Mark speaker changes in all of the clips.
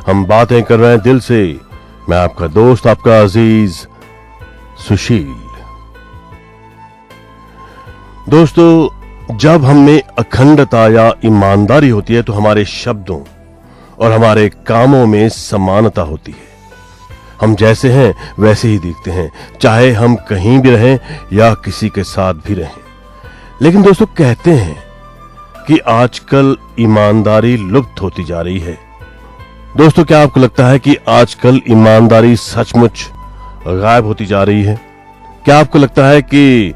Speaker 1: हम बातें कर रहे हैं दिल से। मैं आपका दोस्त, आपका अजीज सुशील। दोस्तों, जब हम में अखंडता या ईमानदारी होती है तो हमारे शब्दों और हमारे कामों में समानता होती है। हम जैसे हैं वैसे ही दिखते हैं, चाहे हम कहीं भी रहें या किसी के साथ भी रहें। लेकिन दोस्तों, कहते हैं कि आजकल ईमानदारी लुप्त होती जा रही है। दोस्तों, क्या आपको लगता है कि आजकल ईमानदारी सचमुच गायब होती जा रही है? क्या आपको लगता है कि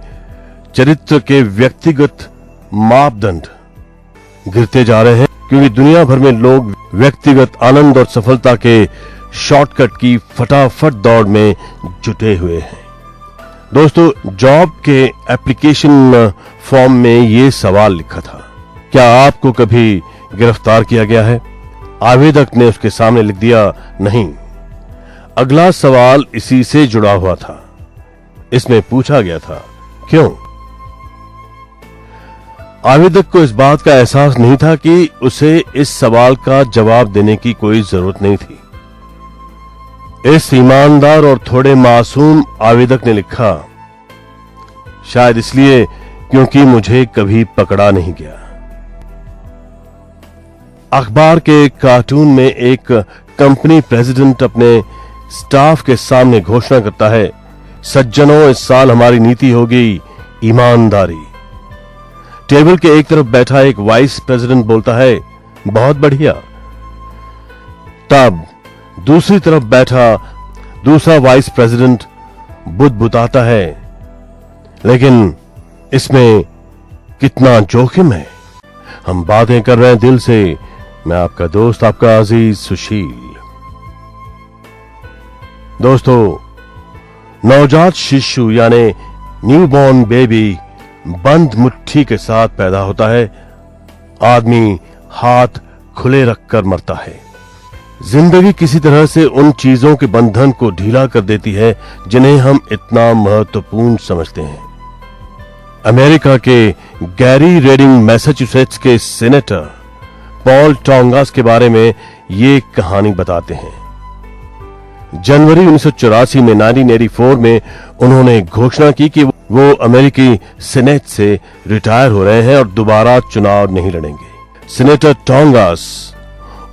Speaker 1: चरित्र के व्यक्तिगत मापदंड गिरते जा रहे हैं क्योंकि दुनिया भर में लोग व्यक्तिगत आनंद और सफलता के शॉर्टकट की फटाफट दौड़ में जुटे हुए हैं? दोस्तों, जॉब के एप्लीकेशन फॉर्म में ये सवाल लिखा था, क्या आपको कभी गिरफ्तार किया गया है? आवेदक ने उसके सामने लिख दिया, नहीं। अगला सवाल इसी से जुड़ा हुआ था। इसमें पूछा गया था, क्यों? आवेदक को इस बात का एहसास नहीं था कि उसे इस सवाल का जवाब देने की कोई जरूरत नहीं थी। इस ईमानदार और थोड़े मासूम आवेदक ने लिखा, शायद इसलिए क्योंकि मुझे कभी पकड़ा नहीं गया। अखबार के कार्टून में एक कंपनी प्रेसिडेंट अपने स्टाफ के सामने घोषणा करता है, सज्जनों, इस साल हमारी नीति होगी ईमानदारी। टेबल के एक तरफ बैठा एक वाइस प्रेसिडेंट बोलता है, बहुत बढ़िया। तब दूसरी तरफ बैठा दूसरा वाइस प्रेसिडेंट बुदबुदाता है, लेकिन इसमें कितना जोखिम है। हम बातें कर रहे हैं दिल से। मैं आपका दोस्त, आपका अजीज सुशील। दोस्तों, नवजात शिशु यानी न्यूबॉर्न बेबी बंद मुट्ठी के साथ पैदा होता है। आदमी हाथ खुले रखकर मरता है। जिंदगी किसी तरह से उन चीजों के बंधन को ढीला कर देती है जिन्हें हम इतना महत्वपूर्ण समझते हैं। अमेरिका के गैरी रेडिंग मैसाचुसेट्स के सीनेटर पॉल टोंगास के बारे में ये कहानी बताते हैं। जनवरी 1984 में 1984 में उन्होंने घोषणा की कि वो अमेरिकी सीनेट से रिटायर हो रहे हैं और दोबारा चुनाव नहीं लड़ेंगे। सीनेटर टोंगास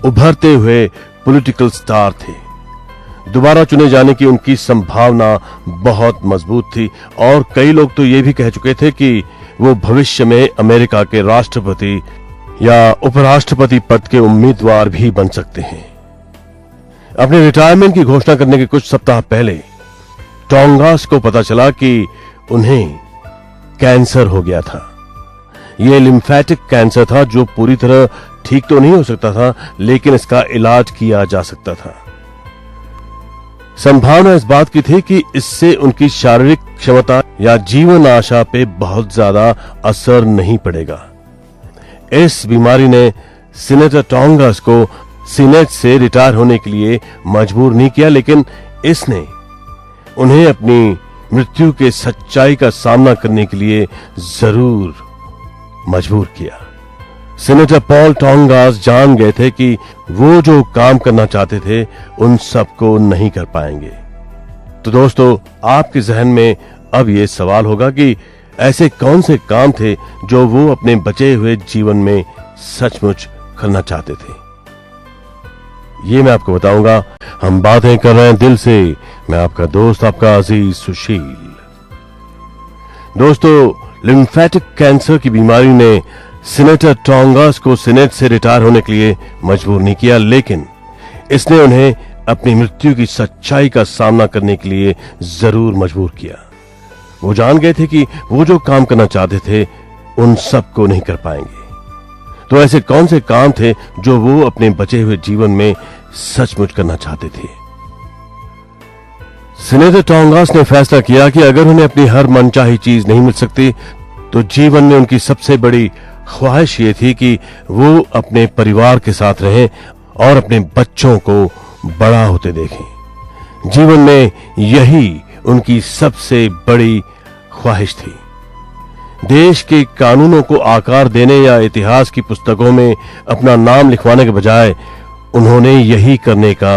Speaker 1: उभरते हुए पॉलिटिकल स्टार थे। दोबारा चुने जाने की उनकी संभावना बहुत मजबूत थी और कई लोग तो ये भी कह चुके थे कि वो भविष्य में अमेरिका के राष्ट्रपति या उपराष्ट्रपति पद के उम्मीदवार भी बन सकते हैं। अपने रिटायरमेंट की घोषणा करने के कुछ सप्ताह पहले टोंगास को पता चला कि उन्हें कैंसर हो गया था। यह लिम्फेटिक कैंसर था जो पूरी तरह ठीक तो नहीं हो सकता था, लेकिन इसका इलाज किया जा सकता था। संभावना इस बात की थी कि इससे उनकी शारीरिक क्षमता या जीवन आशा पे बहुत ज्यादा असर नहीं पड़ेगा। इस बीमारी ने सीनेटर टोंगास को सीनेट से रिटायर होने के लिए मजबूर नहीं किया, लेकिन इसने उन्हें अपनी मृत्यु के सच्चाई का सामना करने के लिए जरूर मजबूर किया। सीनेटर पॉल टोंगास जान गए थे कि वो जो काम करना चाहते थे उन सबको नहीं कर पाएंगे। तो दोस्तों, आपके जहन में अब ये सवाल होगा कि ऐसे कौन से काम थे जो वो अपने बचे हुए जीवन में सचमुच करना चाहते थे। ये मैं आपको बताऊंगा। हम बातें कर रहे हैं दिल से। मैं आपका दोस्त, आपका अजीज सुशील। दोस्तों, लिम्फेटिक कैंसर की बीमारी ने सीनेटर टोंगास को सीनेट से रिटायर होने के लिए मजबूर नहीं किया, लेकिन इसने उन्हें अपनी मृत्यु की सच्चाई का सामना करने के लिए जरूर मजबूर किया। वो जान गए थे कि वो जो काम करना चाहते थे उन सब को नहीं कर पाएंगे। तो ऐसे कौन से काम थे जो वो अपने बचे हुए जीवन में सचमुच करना चाहते थे? सीनेटर टोंगास ने फैसला किया कि अगर उन्हें अपनी हर मनचाही चीज नहीं मिल सकती तो जीवन में उनकी सबसे बड़ी ख्वाहिश ये थी कि वो अपने परिवार के साथ रहें और अपने बच्चों को बड़ा होते देखें। जीवन में यही उनकी सबसे बड़ी ख्वाहिश थी। देश के कानूनों को आकार देने या इतिहास की पुस्तकों में अपना नाम लिखवाने के बजाय उन्होंने यही करने का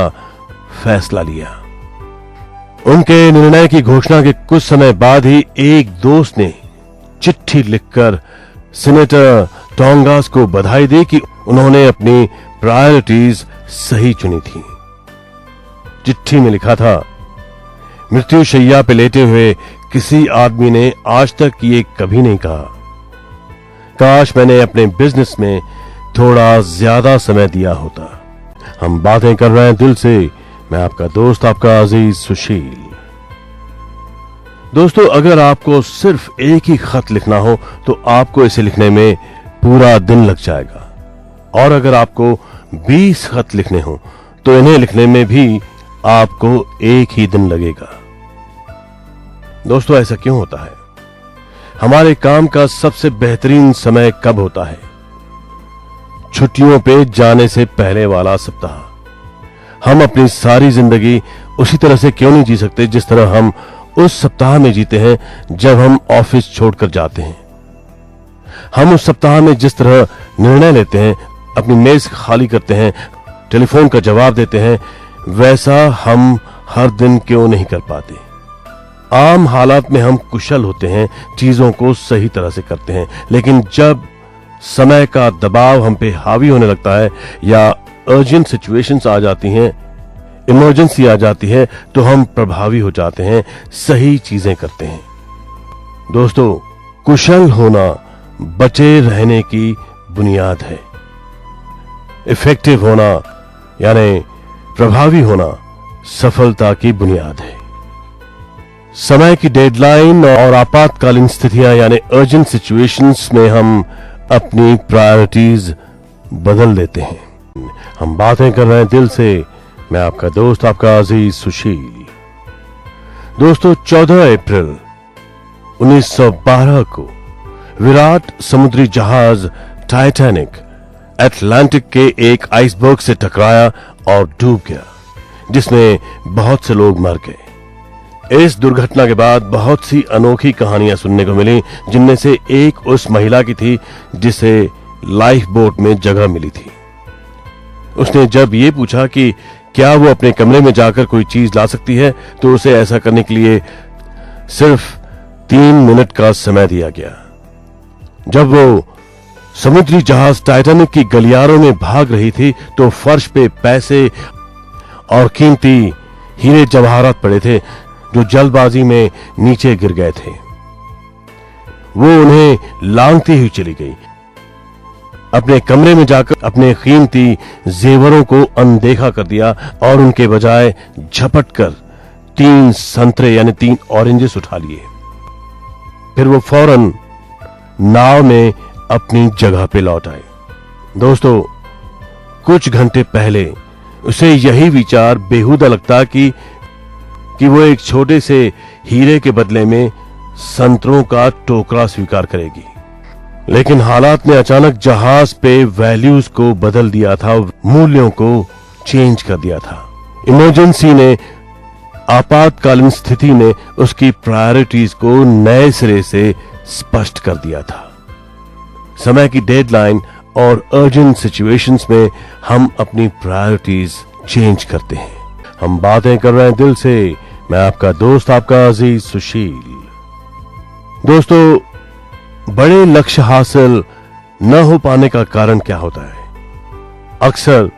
Speaker 1: फैसला लिया। उनके निर्णय की घोषणा के कुछ समय बाद ही एक दोस्त ने चिट्ठी लिखकर सीनेटर टोंगास को बधाई दी कि उन्होंने अपनी प्रायोरिटीज सही चुनी थी। चिट्ठी में लिखा था, मृत्युशैया पे लेटे हुए किसी आदमी ने आज तक ये कभी नहीं कहा, काश मैंने अपने बिजनेस में थोड़ा ज्यादा समय दिया होता। हम बातें कर रहे हैं दिल से। मैं आपका दोस्त, आपका अजीज सुशील। दोस्तों, अगर आपको सिर्फ एक ही खत लिखना हो तो आपको इसे लिखने में पूरा दिन लग जाएगा, और अगर आपको 20 खत लिखने हो तो इन्हें लिखने में भी आपको एक ही दिन लगेगा। दोस्तों, ऐसा क्यों होता है? हमारे काम का सबसे बेहतरीन समय कब होता है? छुट्टियों पे जाने से पहले वाला सप्ताह। हम अपनी सारी जिंदगी उसी तरह से क्यों नहीं जी सकते जिस तरह हम उस सप्ताह में जीते हैं जब हम ऑफिस छोड़कर जाते हैं। हम उस सप्ताह में जिस तरह निर्णय लेते हैं, अपनी मेज खाली करते हैं, टेलीफोन का जवाब देते हैं, वैसा हम हर दिन क्यों नहीं कर पाते? आम हालात में हम कुशल होते हैं, चीजों को सही तरह से करते हैं, लेकिन जब समय का दबाव हम पे हावी होने लगता है या अर्जेंट सिचुएशंस आ जाती हैं, इमरजेंसी आ जाती है, तो हम प्रभावी हो जाते हैं, सही चीजें करते हैं। दोस्तों, कुशल होना बचे रहने की बुनियाद है। इफेक्टिव होना यानी प्रभावी होना सफलता की बुनियाद है। समय की डेडलाइन और आपातकालीन स्थितियां यानी अर्जेंट सिचुएशंस में हम अपनी प्रायोरिटीज बदल देते हैं। हम बातें कर रहे हैं दिल से। मैं आपका दोस्त, आपका अजीज सुशील। दोस्तों, 14 अप्रैल 1912 को विराट समुद्री जहाज टाइटैनिक अटलांटिक के एक आइसबर्ग से टकराया और डूब गया, जिसमें बहुत से लोग मर गए। इस दुर्घटना के बाद बहुत सी अनोखी कहानियां सुनने को मिली, जिनमें से एक उस महिला की थी जिसे लाइफ बोट में जगह मिली थी। उसने जब ये पूछा कि क्या वो अपने कमरे में जाकर कोई चीज ला सकती है, तो उसे ऐसा करने के लिए सिर्फ 3 मिनट का समय दिया गया। जब वो समुद्री जहाज टाइटैनिक की गलियारों में भाग रही थी तो फर्श पे पैसे और कीमती हीरे जवाहरात पड़े थे जो जल्दबाजी में नीचे गिर गए थे। वो उन्हें लांघती हुई चली गई। अपने कमरे में जाकर अपने कीमती जेवरों को अनदेखा कर दिया और उनके बजाय झपट कर 3 संतरे यानी 3 ऑरेंजेस उठा लिए। फिर वो फौरन नाव में अपनी जगह पे लौट आए। दोस्तों, कुछ घंटे पहले उसे यही विचार बेहुदा लगता कि वो एक छोटे से हीरे के बदले में संतरों का टोकरा स्वीकार करेगी, लेकिन हालात ने अचानक जहाज पे वैल्यूज को बदल दिया था, मूल्यों को चेंज कर दिया था। इमरजेंसी ने, आपातकालीन स्थिति ने उसकी प्रायोरिटीज को नए सिरे से स्पष्ट कर दिया था। समय की डेडलाइन और अर्जेंट सिचुएशंस में हम अपनी प्रायोरिटीज चेंज करते हैं। हम बातें कर रहे हैं दिल से। मैं आपका दोस्त, आपका अजीज सुशील। दोस्तों, बड़े लक्ष्य हासिल न हो पाने का कारण क्या होता है? अक्सर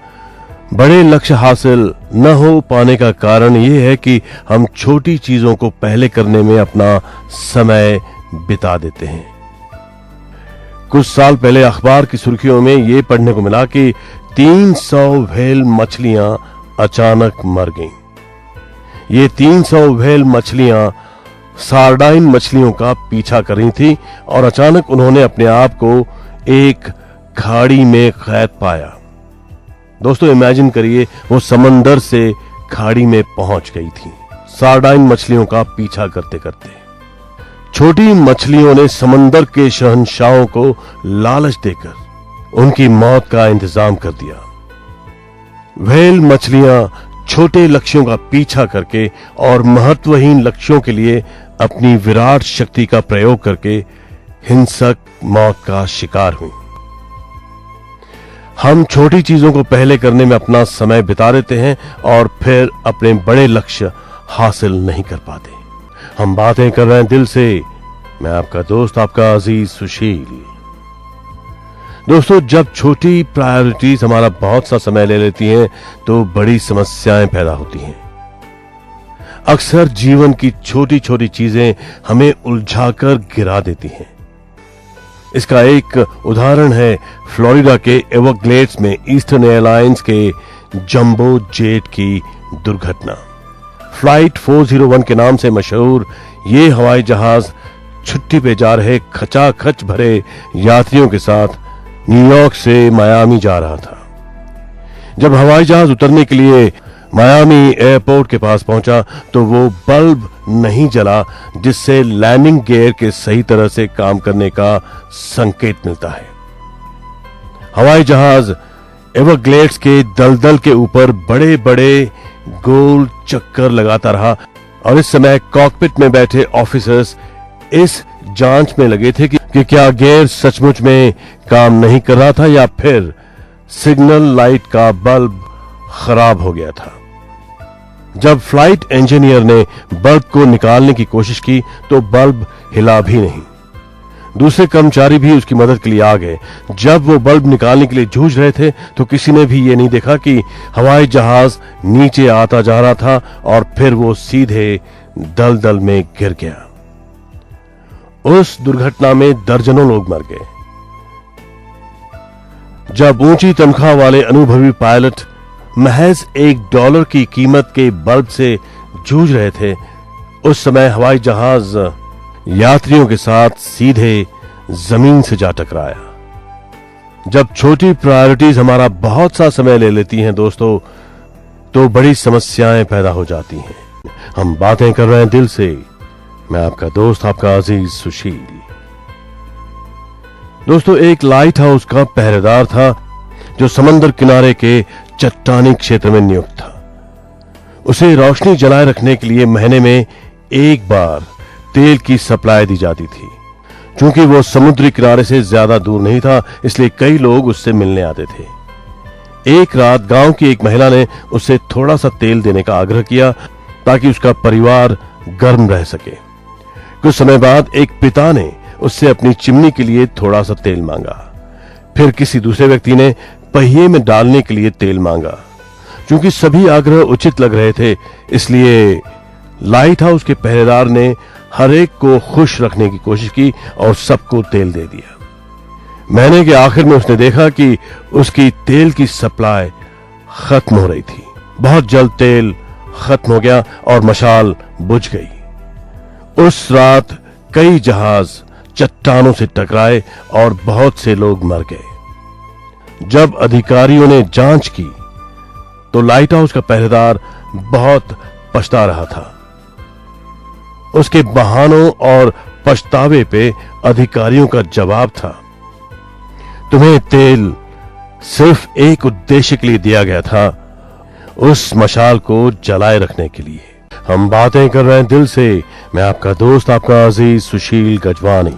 Speaker 1: बड़े लक्ष्य हासिल न हो पाने का कारण यह है कि हम छोटी चीजों को पहले करने में अपना समय बिता देते हैं। कुछ साल पहले अखबार की सुर्खियों में यह पढ़ने को मिला कि 300 व्हेल मछलियां अचानक मर गईं। ये 300 व्हेल मछलियां सार्डाइन मछलियों का पीछा कर रही थी और अचानक उन्होंने अपने आप को एक खाड़ी में कैद पाया। दोस्तों, इमेजिन करिए, वो समंदर से खाड़ी में पहुंच गई थी सार्डाइन मछलियों का पीछा करते करते। छोटी मछलियों ने समंदर के शहंशाहों को लालच देकर उनकी मौत का इंतजाम कर दिया। व्हेल मछलियां छोटे लक्ष्यों का पीछा करके और महत्वहीन लक्ष्यों के लिए अपनी विराट शक्ति का प्रयोग करके हिंसक मौत का शिकार हुई। हम छोटी चीजों को पहले करने में अपना समय बिता देते हैं और फिर अपने बड़े लक्ष्य हासिल नहीं कर पाते। हम बातें कर रहे हैं दिल से। मैं आपका दोस्त, आपका अजीज सुशील। दोस्तों, जब छोटी प्रायोरिटीज हमारा बहुत सा समय ले लेती हैं तो बड़ी समस्याएं पैदा होती हैं। अक्सर जीवन की छोटी छोटी चीजें हमें उलझाकर गिरा देती हैं। इसका एक उदाहरण है फ्लोरिडा के एवरग्लेड्स में ईस्टर्न एयरलाइंस के जंबो जेट की दुर्घटना। फ्लाइट 401 के नाम से मशहूर ये हवाई जहाज छुट्टी पे जा रहे खचाखच भरे यात्रियों के साथ न्यूयॉर्क से मायामी जा रहा था। जब हवाई जहाज उतरने के लिए मायामी एयरपोर्ट के पास पहुंचा तो वो बल्ब नहीं जला जिससे लैंडिंग गियर के सही तरह से काम करने का संकेत मिलता है। हवाई जहाज एवरग्लेड्स के दलदल के ऊपर बड़े बड़े गोल चक्कर लगाता रहा और इस समय कॉकपिट में बैठे ऑफिसर्स इस जांच में लगे थे कि क्या गियर सचमुच में काम नहीं कर रहा था या फिर सिग्नल लाइट का बल्ब खराब हो गया था। जब फ्लाइट इंजीनियर ने बल्ब को निकालने की कोशिश की तो बल्ब हिला भी नहीं। दूसरे कर्मचारी भी उसकी मदद के लिए आ गए। जब वो बल्ब निकालने के लिए जूझ रहे थे तो किसी ने भी ये नहीं देखा कि हवाई जहाज नीचे आता जा रहा था और फिर वो सीधे दलदल में गिर गया। उस दुर्घटना में दर्जनों लोग मर गए। जब ऊंची तनख्वाह वाले अनुभवी पायलट महज $1 की कीमत के बल्ब से जूझ रहे थे, उस समय हवाई जहाज यात्रियों के साथ सीधे जमीन से जा टकराया। जब छोटी प्रायोरिटीज हमारा बहुत सा समय ले लेती हैं दोस्तों, तो बड़ी समस्याएं पैदा हो जाती हैं। हम बातें कर रहे हैं दिल से। मैं आपका दोस्त, आपका अजीज सुशील। दोस्तों, एक लाइट हाउस का पहरेदार था जो समंदर किनारे के चट्टानी क्षेत्र में नियुक्त था। उसे रोशनी जलाए रखने के लिए महीने में एक बार तेल की सप्लाई दी जाती थी। क्योंकि वो समुद्री किनारे से ज्यादा दूर नहीं था, इसलिए कई लोग उससे मिलने आते थे। एक रात गांव की एक महिला ने उससे थोड़ा सा तेल देने का आग्रह किया ताकि उसका परिवार गर्म रह सके। कुछ समय बाद एक पिता ने उससे अपनी चिमनी के लिए थोड़ा सा तेल मांगा। फिर किसी दूसरे व्यक्ति ने पहिए में डालने के लिए तेल मांगा। क्योंकि सभी आग्रह उचित लग रहे थे, इसलिए लाइट हाउस के पहरेदार ने हर एक को खुश रखने की कोशिश की और सबको तेल दे दिया। महीने के आखिर में उसने देखा कि उसकी तेल की सप्लाई खत्म हो रही थी। बहुत जल्द तेल खत्म हो गया और मशाल बुझ गई। उस रात कई जहाज चट्टानों से टकराए और बहुत से लोग मर गए। जब अधिकारियों ने जांच की तो लाइट हाउस का पहरेदार बहुत पछता रहा था। उसके बहानों और पछतावे पे अधिकारियों का जवाब था, तुम्हें तेल सिर्फ एक उद्देश्य के लिए दिया गया था, उस मशाल को जलाए रखने के लिए। हम बातें कर रहे हैं दिल से। मैं आपका दोस्त, आपका अजीज सुशील गजवानी।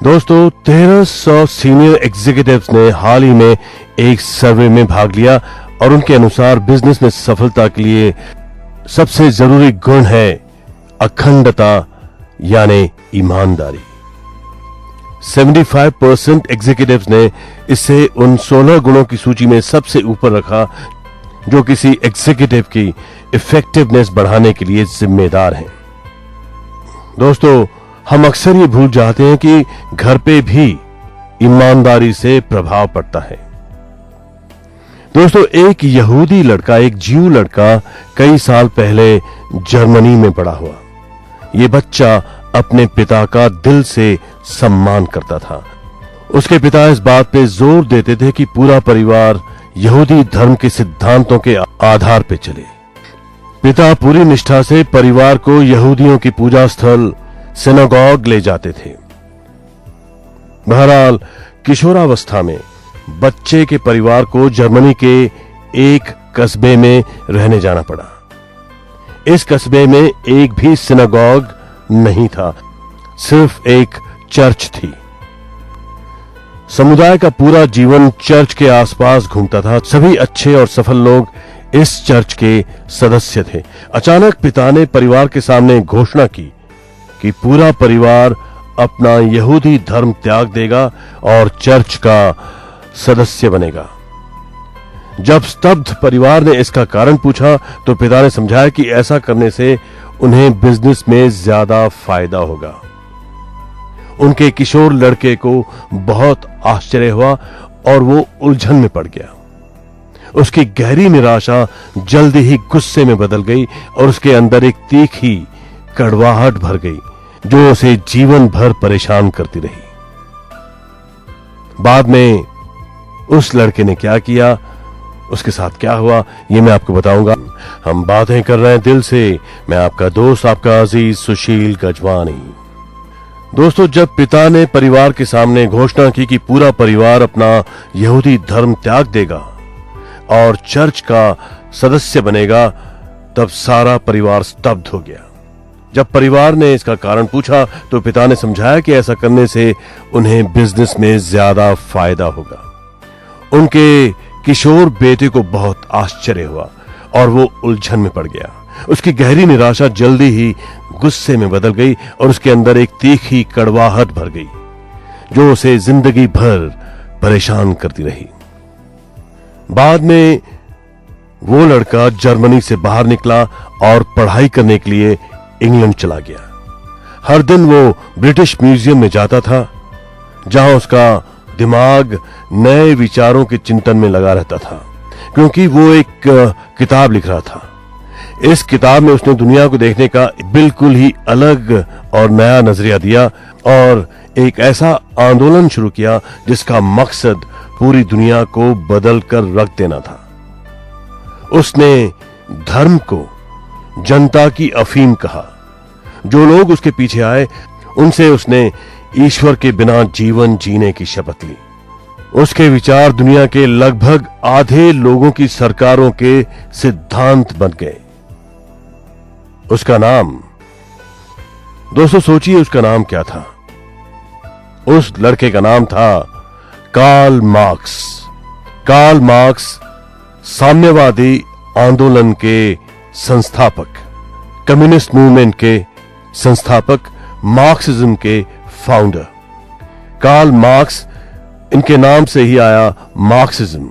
Speaker 1: दोस्तों, 1300 सीनियर एग्जीक्यूटिव्स ने हाल ही में एक सर्वे में भाग लिया और उनके अनुसार बिजनेस में सफलता के लिए सबसे जरूरी गुण है अखंडता यानी ईमानदारी। 75% एग्जीक्यूटिव्स ने इसे उन 16 गुणों की सूची में सबसे ऊपर रखा जो किसी एग्जीक्यूटिव की इफेक्टिवनेस बढ़ाने के लिए जिम्मेदार हैं। दोस्तों, हम अक्सर ये भूल जाते हैं कि घर पे भी ईमानदारी से प्रभाव पड़ता है। दोस्तों, एक यहूदी लड़का, एक ज्यू लड़का कई साल पहले जर्मनी में बड़ा हुआ। ये बच्चा अपने पिता का दिल से सम्मान करता था। उसके पिता इस बात पे जोर देते थे कि पूरा परिवार यहूदी धर्म के सिद्धांतों के आधार पे चले। पिता पूरी निष्ठा से परिवार को यहूदियों की पूजा स्थल सिनागोग ले जाते थे। बहरहाल, किशोरावस्था में बच्चे के परिवार को जर्मनी के एक कस्बे में रहने जाना पड़ा। इस कस्बे में एक भी सिनागोग नहीं था, सिर्फ एक चर्च थी। समुदाय का पूरा जीवन चर्च के आसपास घूमता था। सभी अच्छे और सफल लोग इस चर्च के सदस्य थे। अचानक पिता ने परिवार के सामने घोषणा की कि पूरा परिवार अपना यहूदी धर्म त्याग देगा और चर्च का सदस्य बनेगा। जब स्तब्ध परिवार ने इसका कारण पूछा तो पिता ने समझाया कि ऐसा करने से उन्हें बिजनेस में ज्यादा फायदा होगा। उनके किशोर लड़के को बहुत आश्चर्य हुआ और वो उलझन में पड़ गया। उसकी गहरी निराशा जल्दी ही गुस्से में बदल गई और उसके अंदर एक तीखी कड़वाहट भर गई जो उसे जीवन भर परेशान करती रही। बाद में उस लड़के ने क्या किया, उसके साथ क्या हुआ, ये मैं आपको बताऊंगा। हम बातें कर रहे हैं दिल से। मैं आपका दोस्त, आपका अजीज सुशील गजवानी। दोस्तों, जब पिता ने परिवार के सामने घोषणा की कि पूरा परिवार अपना यहूदी धर्म त्याग देगा और चर्च का सदस्य बनेगा, तब सारा परिवार स्तब्ध हो गया। जब परिवार ने इसका कारण पूछा तो पिता ने समझाया कि ऐसा करने से उन्हें बिजनेस में ज्यादा फायदा होगा। उनके किशोर बेटे को बहुत आश्चर्य हुआ और वो उलझन में पड़ गया। उसकी गहरी निराशा जल्दी ही गुस्से में बदल गई और उसके अंदर एक तीखी कड़वाहट भर गई जो उसे जिंदगी भर परेशान करती रही। बाद में वो लड़का जर्मनी से बाहर निकला और पढ़ाई करने के लिए इंग्लैंड चला गया। हर दिन वो ब्रिटिश म्यूजियम में जाता था जहां उसका दिमाग नए विचारों के चिंतन में लगा रहता था, क्योंकि वो एक किताब लिख रहा था। इस किताब में उसने दुनिया को देखने का बिल्कुल ही अलग और नया नजरिया दिया और एक ऐसा आंदोलन शुरू किया जिसका मकसद पूरी दुनिया को बदल कर रख देना था। उसने धर्म को जनता की अफीम कहा। जो लोग उसके पीछे आए उनसे उसने ईश्वर के बिना जीवन जीने की शपथ ली। उसके विचार दुनिया के लगभग आधे लोगों की सरकारों के सिद्धांत बन गए। उसका नाम, दोस्तों सोचिए उसका नाम क्या था। उस लड़के का नाम था कार्ल मार्क्स। कार्ल मार्क्स साम्यवादी आंदोलन के संस्थापक, कम्युनिस्ट मूवमेंट के संस्थापक, मार्क्सिज्म के फाउंडर। कार्ल मार्क्स, इनके नाम से ही आया मार्क्सिज्म।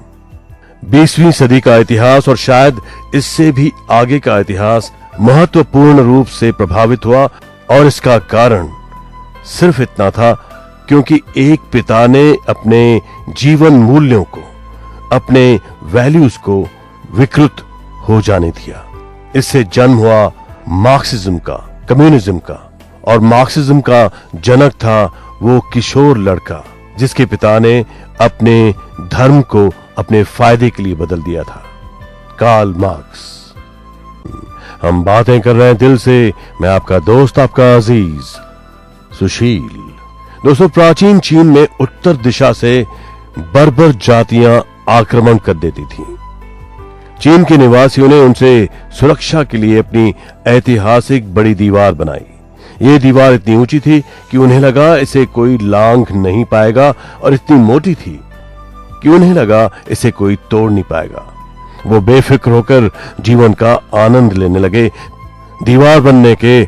Speaker 1: 20वीं सदी का इतिहास और शायद इससे भी आगे का इतिहास महत्वपूर्ण रूप से प्रभावित हुआ और इसका कारण सिर्फ इतना था क्योंकि एक पिता ने अपने जीवन मूल्यों को, अपने वैल्यूज को विकृत हो जाने दिया। इससे जन्म हुआ मार्क्सिज्म का, कम्युनिज्म का। और मार्क्सिज्म का जनक था वो किशोर लड़का जिसके पिता ने अपने धर्म को अपने फायदे के लिए बदल दिया था, कार्ल मार्क्स। हम बातें कर रहे हैं दिल से। मैं आपका दोस्त, आपका अजीज सुशील। दोस्तों, प्राचीन चीन में उत्तर दिशा से बर्बर जातियां आक्रमण कर देती थीं। चीन के निवासियों ने उनसे सुरक्षा के लिए अपनी ऐतिहासिक बड़ी दीवार बनाई। ये दीवार इतनी ऊंची थी कि उन्हें लगा इसे कोई लांघ नहीं पाएगा और इतनी मोटी थी कि उन्हें लगा इसे कोई तोड़ नहीं पाएगा। वो बेफिक्र होकर जीवन का आनंद लेने लगे। दीवार बनने के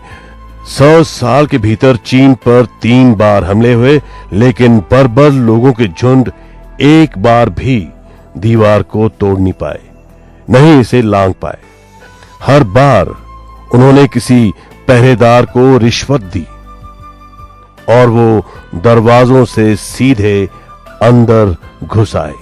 Speaker 1: 100 साल के भीतर चीन पर 3 बार हमले हुए, लेकिन बर्बर लोगों के झुंड एक बार भी दीवार को तोड़ नहीं पाए, नहीं इसे लांघ पाए। हर बार उन्होंने किसी पहरेदार को रिश्वत दी और वो दरवाजों से सीधे अंदर घुस आए।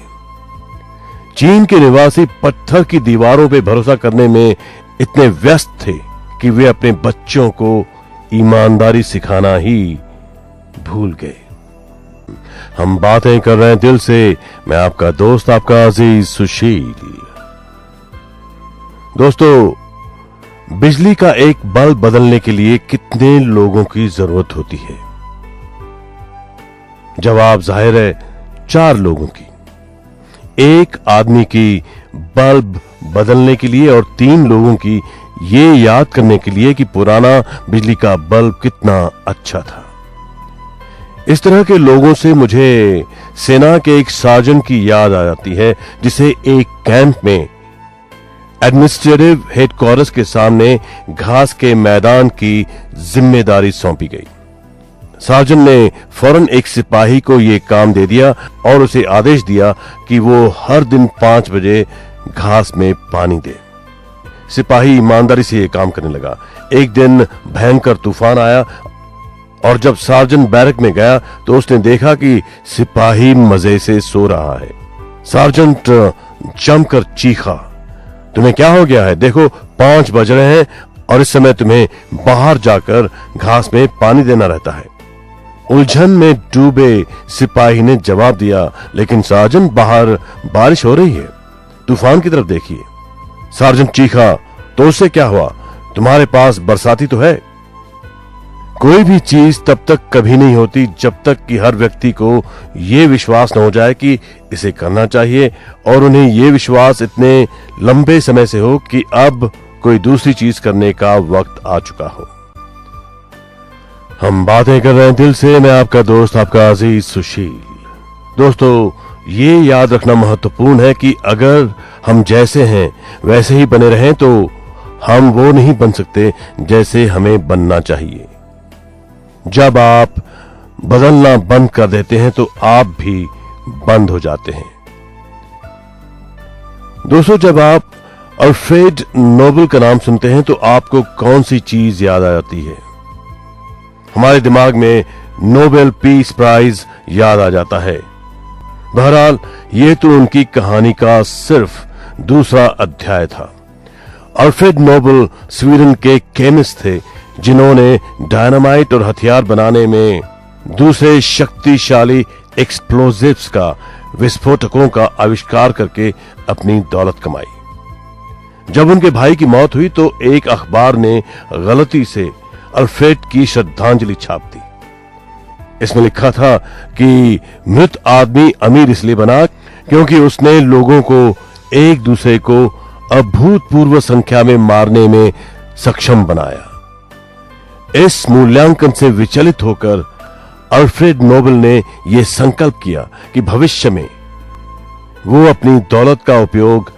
Speaker 1: चीन के निवासी पत्थर की दीवारों पे भरोसा करने में इतने व्यस्त थे कि वे अपने बच्चों को ईमानदारी सिखाना ही भूल गए। हम बातें कर रहे हैं दिल से। मैं आपका दोस्त, आपका अजीज सुशील। दोस्तों, बिजली का एक बल्ब बदलने के लिए कितने लोगों की जरूरत होती है? जवाब जाहिर है 4 लोगों की। एक आदमी की बल्ब बदलने के लिए और 3 लोगों की ये याद करने के लिए कि पुराना बिजली का बल्ब कितना अच्छा था। इस तरह के लोगों से मुझे सेना के एक सार्जेंट की याद आ जाती है, जिसे एक कैंप में एडमिनिस्ट्रेटिव हेडक्वार्टर्स के सामने घास के मैदान की जिम्मेदारी सौंपी गई। सार्जेंट ने फौरन एक सिपाही को यह काम दे दिया और उसे आदेश दिया कि वो हर दिन 5 बजे घास में पानी दे। सिपाही ईमानदारी से यह काम करने लगा। एक दिन भयंकर तूफान आया और जब सार्जेंट बैरक में गया तो उसने देखा कि सिपाही मजे से सो रहा है। सार्जेंट जमकर चीखा, तुम्हें क्या हो गया है? देखो 5 बज रहे हैं और इस समय तुम्हें बाहर जाकर घास में पानी देना रहता है। उलझन में डूबे सिपाही ने जवाब दिया, लेकिन सार्जेंट बाहर बारिश हो रही है, तूफान की तरफ देखिए। सार्जेंट चीखा, तो उससे क्या हुआ? तुम्हारे पास बरसाती तो है। कोई भी चीज तब तक कभी नहीं होती जब तक कि हर व्यक्ति को यह विश्वास न हो जाए कि इसे करना चाहिए और उन्हें यह विश्वास इतने लंबे समय से हो कि अब कोई दूसरी चीज करने का वक्त आ चुका हो। हम बातें कर रहे हैं दिल से। मैं आपका दोस्त, आपका अजीज सुशील। दोस्तों, ये याद रखना महत्वपूर्ण है कि अगर हम जैसे हैं वैसे ही बने रहें तो हम वो नहीं बन सकते जैसे हमें बनना चाहिए। जब आप बदलना बंद कर देते हैं तो आप भी बंद हो जाते हैं। दोस्तों, जब आप अल्फ्रेड नोबेल का नाम सुनते हैं तो आपको कौन सी चीज याद आ जाती है? हमारे दिमाग में नोबेल पीस प्राइज याद आ जाता है। बहरहाल ये तो उनकी कहानी का सिर्फ दूसरा अध्याय था। अल्फ्रेड नोबेल स्वीडन के केमिस्ट थे जिन्होंने डायनामाइट और हथियार बनाने में दूसरे शक्तिशाली एक्सप्लोजिव्स का, विस्फोटकों का आविष्कार करके अपनी दौलत कमाई। जब उनके भाई की मौत हुई तो एक अखबार ने गलती से अल्फ्रेड की श्रद्धांजलि छाप दी। इसमें लिखा था कि मृत आदमी अमीर इसलिए बना क्योंकि उसने लोगों को एक दूसरे को अभूतपूर्व संख्या में मारने में सक्षम बनाया। इस मूल्यांकन से विचलित होकर अल्फ्रेड नोबेल ने यह संकल्प किया कि भविष्य में वो अपनी दौलत का उपयोग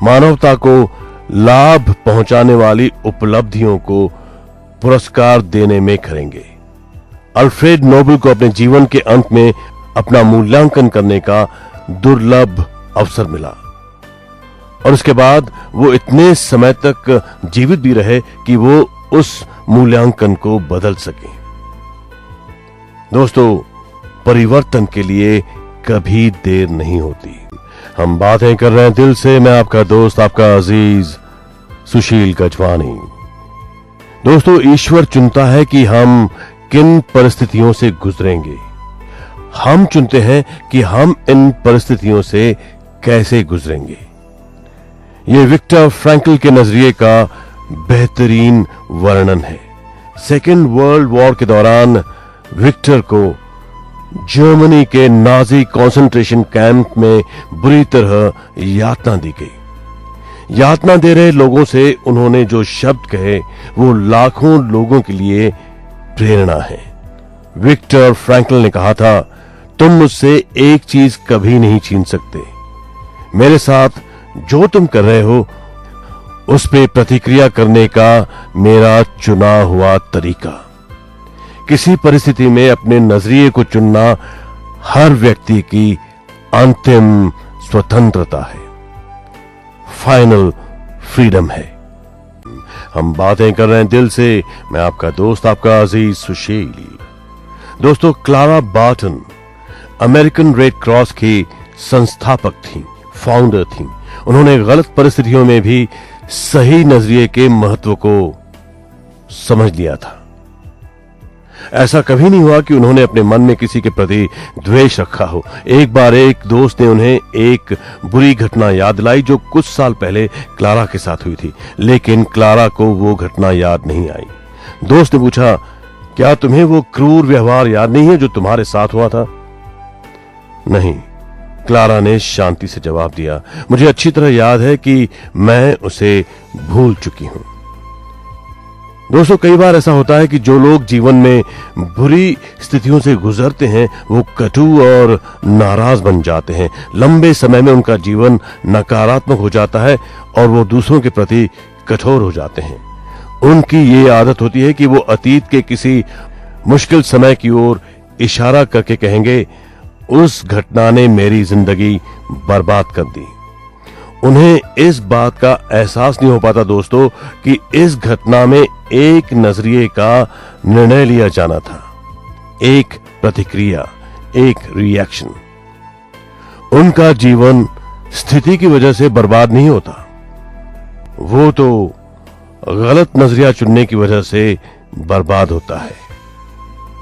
Speaker 1: मानवता को लाभ पहुंचाने वाली उपलब्धियों को पुरस्कार देने में करेंगे। अल्फ्रेड नोबेल को अपने जीवन के अंत में अपना मूल्यांकन करने का दुर्लभ अवसर मिला और उसके बाद वो इतने समय तक जीवित भी रहे कि वो उस मूल्यांकन को बदल सके। दोस्तों, परिवर्तन के लिए कभी देर नहीं होती। हम बातें कर रहे हैं दिल से। मैं आपका दोस्त, आपका अजीज सुशील गजवानी। दोस्तों, ईश्वर चुनता है कि हम किन परिस्थितियों से गुजरेंगे। हम चुनते हैं कि हम इन परिस्थितियों से कैसे गुजरेंगे। यह विक्टर फ्रैंकल के नजरिए का बेहतरीन वर्णन है। सेकेंड वर्ल्ड वॉर के दौरान विक्टर को जर्मनी के नाजी कंसंट्रेशन कैंप में बुरी तरह यातना दी गई। यातना दे रहे लोगों से उन्होंने जो शब्द कहे वो लाखों लोगों के लिए प्रेरणा है। विक्टर फ्रैंकल ने कहा था, तुम मुझसे एक चीज कभी नहीं छीन सकते, मेरे साथ जो तुम कर रहे हो उस पे प्रतिक्रिया करने का मेरा चुना हुआ तरीका। किसी परिस्थिति में अपने नजरिए को चुनना हर व्यक्ति की अंतिम स्वतंत्रता है, फाइनल फ्रीडम है। हम बातें कर रहे हैं दिल से। मैं आपका दोस्त, आपका अजीज सुशील। दोस्तों, Clara Barton American red cross की संस्थापक थीं, फाउंडर थीं। उन्होंने गलत परिस्थितियों में भी सही नजरिए के महत्व को समझ लिया था। ऐसा कभी नहीं हुआ कि उन्होंने अपने मन में किसी के प्रति द्वेष रखा हो। एक बार एक दोस्त ने उन्हें एक बुरी घटना याद दिलाई जो कुछ साल पहले क्लारा के साथ हुई थी, लेकिन क्लारा को वो घटना याद नहीं आई। दोस्त ने पूछा, क्या तुम्हें वो क्रूर व्यवहार याद नहीं है जो तुम्हारे साथ हुआ था? नहीं, क्लारा ने शांति से जवाब दिया, मुझे अच्छी तरह याद है कि मैं उसे भूल चुकी हूं। दोस्तों, कई बार ऐसा होता है कि जो लोग जीवन में बुरी स्थितियों से गुजरते हैं वो कटु और नाराज बन जाते हैं। लंबे समय में उनका जीवन नकारात्मक हो जाता है और वो दूसरों के प्रति कठोर हो जाते हैं। उनकी ये आदत होती है कि वो अतीत के किसी मुश्किल समय की ओर इशारा करके कहेंगे, उस घटना ने मेरी जिंदगी बर्बाद कर दी। उन्हें इस बात का एहसास नहीं हो पाता दोस्तों कि इस घटना में एक नजरिए का निर्णय लिया जाना था, एक प्रतिक्रिया, एक रिएक्शन। उनका जीवन स्थिति की वजह से बर्बाद नहीं होता, वो तो गलत नजरिया चुनने की वजह से बर्बाद होता है।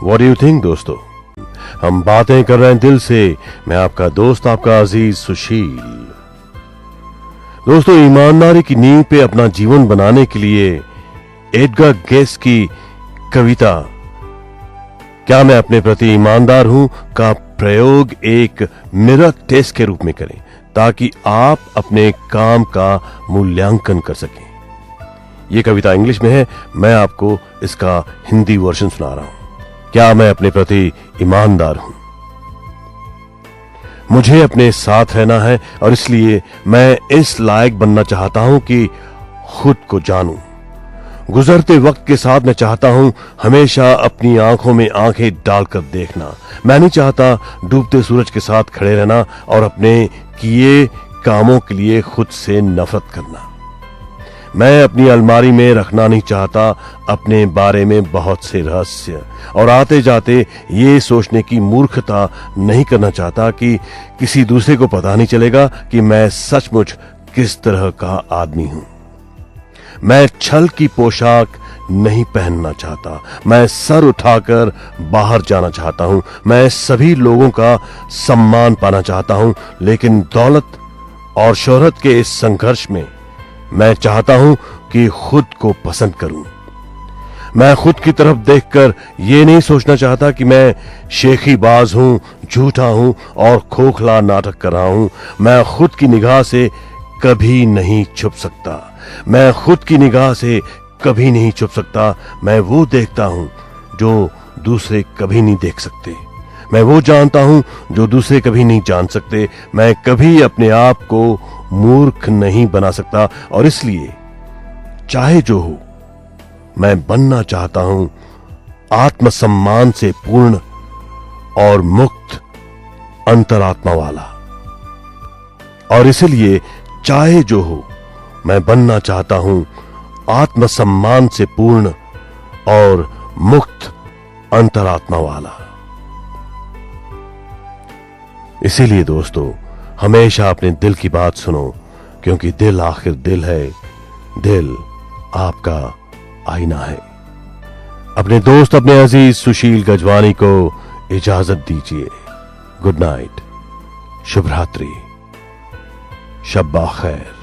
Speaker 1: What do you think दोस्तों? हम बातें कर रहे हैं दिल से। मैं आपका दोस्त, आपका अजीज सुशील। दोस्तों, ईमानदारी की नींव पे अपना जीवन बनाने के लिए एडगर गेस की कविता क्या मैं अपने प्रति ईमानदार हूं का प्रयोग एक मिरर टेस्ट के रूप में करें ताकि आप अपने काम का मूल्यांकन कर सकें। यह कविता इंग्लिश में है, मैं आपको इसका हिंदी वर्जन सुना रहा हूं। क्या मैं अपने प्रति ईमानदार हूं? मुझे अपने साथ रहना है और इसलिए मैं इस लायक बनना चाहता हूं कि खुद को जानूं। गुजरते वक्त के साथ मैं चाहता हूं हमेशा अपनी आंखों में आंखें डालकर देखना। मैं नहीं चाहता डूबते सूरज के साथ खड़े रहना और अपने किए कामों के लिए खुद से नफरत करना। मैं अपनी अलमारी में रखना नहीं चाहता अपने बारे में बहुत से रहस्य और आते जाते ये सोचने की मूर्खता नहीं करना चाहता कि किसी दूसरे को पता नहीं चलेगा कि मैं सचमुच किस तरह का आदमी हूं। मैं छल की पोशाक नहीं पहनना चाहता। मैं सर उठाकर बाहर जाना चाहता हूं। मैं सभी लोगों का सम्मान पाना चाहता हूं, लेकिन दौलत और शोहरत के इस संघर्ष में मैं चाहता हूं कि खुद को पसंद करूं। मैं खुद की तरफ देखकर ये नहीं सोचना चाहता कि मैं शेखीबाज हूं, झूठा हूं और खोखला नाटक कर रहा हूं। मैं खुद की निगाह से कभी नहीं छुप सकता। मैं खुद की निगाह से कभी नहीं छुप सकता। मैं वो देखता हूं जो दूसरे कभी नहीं देख सकते। मैं वो जानता हूं जो दूसरे कभी नहीं जान सकते। मैं कभी अपने आप को मूर्ख नहीं बना सकता और इसलिए चाहे जो हो मैं बनना चाहता हूं आत्मसम्मान से पूर्ण और मुक्त अंतरात्मा वाला। और इसलिए चाहे जो हो मैं बनना चाहता हूं आत्मसम्मान से पूर्ण और मुक्त अंतरात्मा वाला। इसीलिए दोस्तों, हमेशा अपने दिल की बात सुनो, क्योंकि दिल आखिर दिल है, दिल आपका आईना है। अपने दोस्त, अपने अजीज सुशील गजवानी को इजाजत दीजिए। गुड नाइट, शुभ रात्रि, शब्बा खैर।